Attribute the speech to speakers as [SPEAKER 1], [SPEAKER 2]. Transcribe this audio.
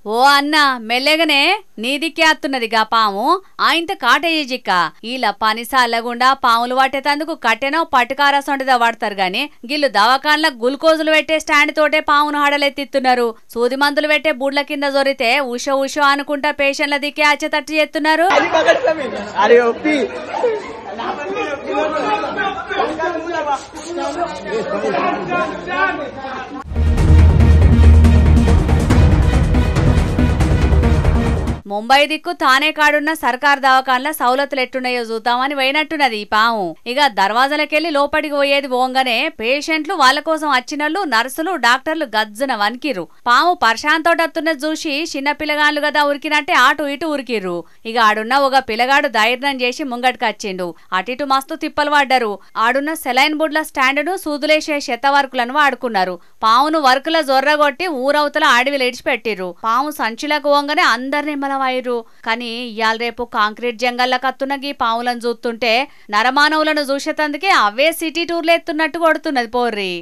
[SPEAKER 1] ఓ అన్న మెల్లగనే నీదికే అత్తున్నదిగా పాము ఆయింత కాటేజిక్క ఈల పనిసాలగుండా పాములు పట్టేతందుకు కట్టెనో పట్టుకారసొంటిదా వాడతారు గాని గిల్లు దవాఖాన్ల గుల్కోజులు పెట్టే స్టాండ్ తోటే పామును హడలెత్తిస్తున్నారు. సూది మందులు పెట్టే బుడ్ల కింద జొరితే ఉషో ఉషో అనుకుంటా పేషెంట్ల దిక్కే అచ్చేతట్టు చేస్తున్నారు. ముంబై దిక్కు తానే కాడున్న సర్కార్ దవాఖాన్ల సౌలతులు ఎట్టున్నాయో చూద్దామని పోయినట్టున్నది ఈ పాము. ఇక దర్వాజలకెళ్లి లోపలికి పోయేది పోంగానే పేషెంట్లు వాళ్ళ కోసం వచ్చినోళ్ళు నర్సులు డాక్టర్లు గజ్జున వణికిర్రు. పాము పర్షాంతోటత్తున్నది చూసి చిన్న పిల్లగాళ్ళు కదా ఉరికినట్టే అటు ఇటు ఉరికిర్రు. ఇక ఆడున్న ఒక పిల్లగాడు ధైర్యం చేసి ముంగటికి వచ్చిండు. అటిటు మస్తు తిప్పలు పడ్డారు. ఆడున్న సెలైన్ బుడ్ల స్టాండును సూదులేసే శత వర్కులను వాడుకున్నారు. పామును వర్కుల జొర్రగొట్టి ఊరవతల అడవిలు ఇడిచిపెట్టిర్రు. పాము సంచులకు పోంగానే అందరినీ వైరు కానీ ఇయాల రేపు కాంక్రీట్ జంగల్ల కత్తున్నగి పాములను చూస్తుంటే నరమానవులను చూసేతందుకే అవే సిటీ టూర్లు ఎత్తున్నట్టు కొడుతున్నది పోర్రి.